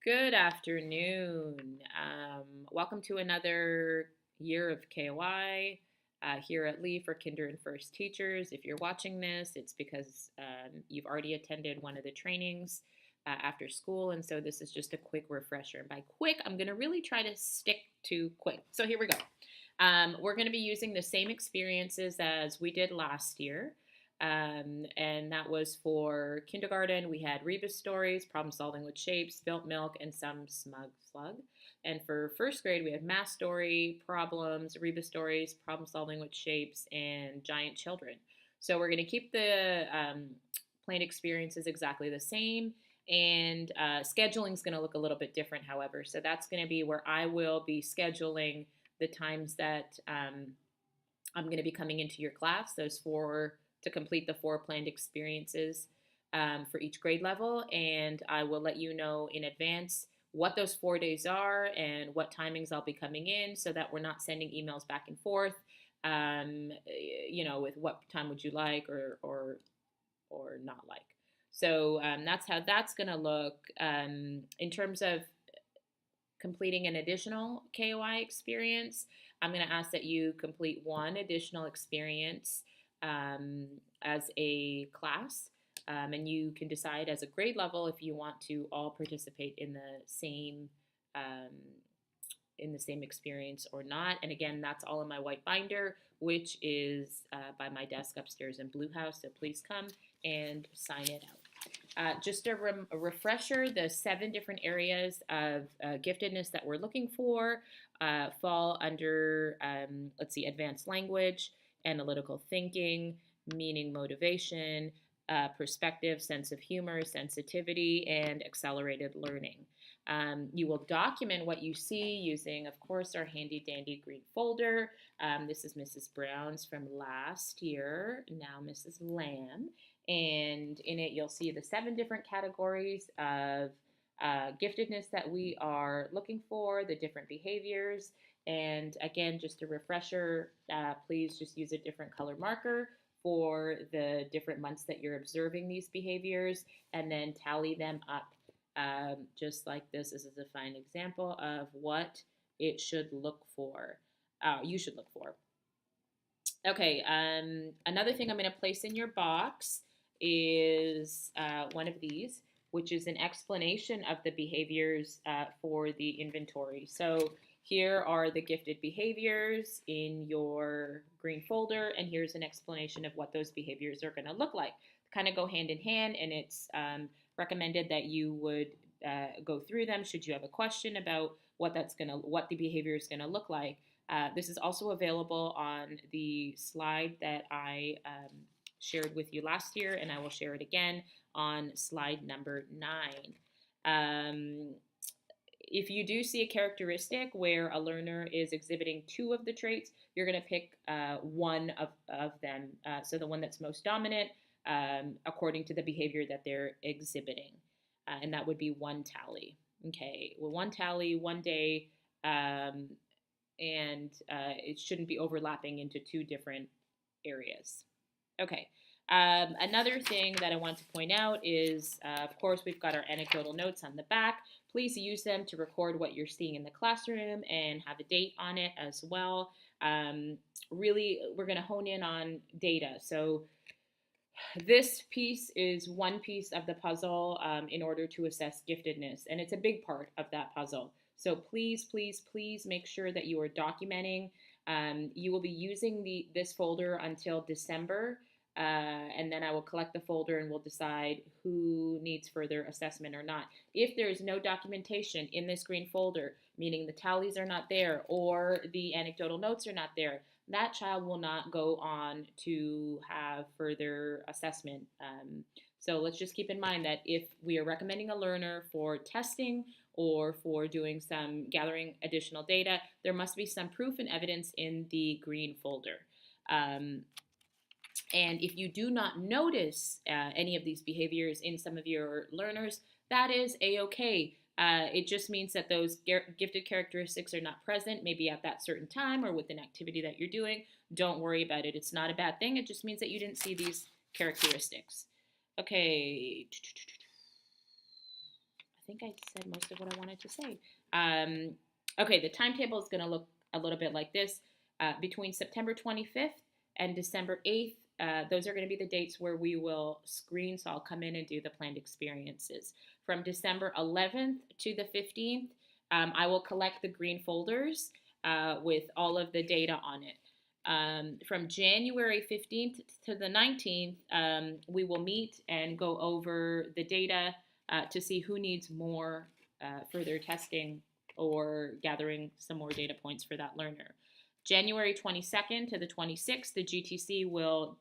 Good afternoon. Welcome to another year of KOI here at Lee for Kinder and First Teachers. If you're watching this, it's because you've already attended one of the trainings after school, and so this is just a quick refresher. And by quick, I'm going to really try to stick to quick. So here we go. We're going to be using the same experiences as we did last year. And that was for kindergarten. We had Rebus stories, problem solving with shapes, spilt milk, and some smug slug. And for first grade, we had math story, problems, Rebus stories, problem solving with shapes, and giant children. So we're going to keep the planned experiences exactly the same. And scheduling is going to look a little bit different, however. So that's going to be where I will be scheduling the times that I'm going to be coming into your class, those four to complete the four planned experiences for each grade level. And I will let you know in advance what those 4 days are and what timings I'll be coming in so that we're not sending emails back and forth, with what time would you like or not like. So that's how that's going to look. In terms of completing an additional KOI experience, I'm going to ask that you complete one additional experience as a class. And you can decide as a grade level if you want to all participate um, in the same experience or not. And again, that's all in my white binder, which is by my desk upstairs in Blue House. So please come and sign it out. Just a refresher, the 7 different areas of giftedness that we're looking for fall under, advanced language, analytical thinking, meaning motivation, perspective, sense of humor, sensitivity, and accelerated learning. You will document what you see using, of course, our handy dandy green folder. This is Mrs. Brown's from last year, now Mrs. Lamb. And in it, you'll see the 7 different categories of giftedness that we are looking for, the different behaviors. And again, just a refresher, please just use a different color marker for the different months that you're observing these behaviors and then tally them up. Just like this is a fine example of what it should look for. You should look for. Okay, another thing I'm going to place in your box is one of these, which is an explanation of the behaviors for the inventory. So here are the gifted behaviors in your green folder, and here's an explanation of what those behaviors are going to look like. Kind of go hand in hand, and it's recommended that you would go through them should you have a question about what the behavior is going to look like. This is also available on the slide that I shared with you last year, and I will share it again on slide number 9. If you do see a characteristic where a learner is exhibiting 2 of the traits, you're going to pick one of them, so the one that's most dominant according to the behavior that they're exhibiting, and that would be 1 tally. Okay, well, 1 tally, 1 day, and it shouldn't be overlapping into 2 different areas. Okay. Another thing that I want to point out is, of course, we've got our anecdotal notes on the back. Please use them to record what you're seeing in the classroom and have a date on it as well. Really, we're going to hone in on data. So this piece is one piece of the puzzle in order to assess giftedness, and it's a big part of that puzzle. So please, please, please make sure that you are documenting. You will be using this folder until December, and then I will collect the folder and we'll decide who needs further assessment or not. If there is no documentation in this green folder, meaning the tallies are not there or the anecdotal notes are not there, that child will not go on to have further assessment. So let's just keep in mind that if we are recommending a learner for testing or for doing some gathering additional data, there must be some proof and evidence in the green folder. And if you do not notice any of these behaviors in some of your learners, that is a-okay. It just means that those gifted characteristics are not present, maybe at that certain time or with an activity that you're doing. Don't worry about it. It's not a bad thing. It just means that you didn't see these characteristics. Okay. I think I said most of what I wanted to say. Okay, the timetable is going to look a little bit like this. Between September 25th and December 8th, those are going to be the dates where we will screen. So I'll come in and do the planned experiences. From December 11th to the 15th, I will collect the green folders with all of the data on it. From January 15th to the 19th, we will meet and go over the data to see who needs more further testing or gathering some more data points for that learner. January 22nd to the 26th, the GTC will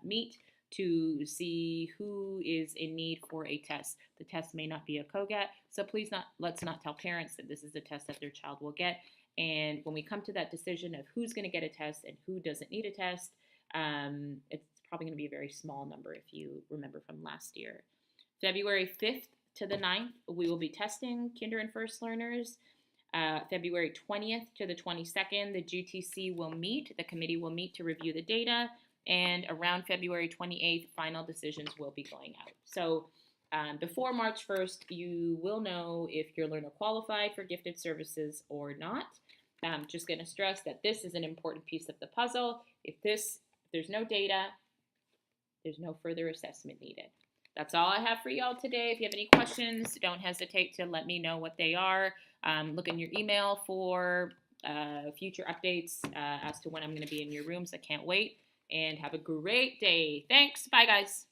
meet to see who is in need for a test. The test may not be a COGAT, so let's not tell parents that this is a test that their child will get. And when we come to that decision of who's going to get a test and who doesn't need a test, it's probably going to be a very small number if you remember from last year. February 5th to the 9th, we will be testing kinder and first learners. February 20th to the 22nd, the GTC will meet. The committee will meet to review the data. And around February 28th, final decisions will be going out. So before March 1st, you will know if your learner qualified for gifted services or not. I'm just going to stress that this is an important piece of the puzzle. If there's no data, there's no further assessment needed. That's all I have for y'all today. If you have any questions, don't hesitate to let me know what they are. Look in your email for future updates as to when I'm going to be in your rooms. I can't wait. And have a great day. Thanks. Bye, guys.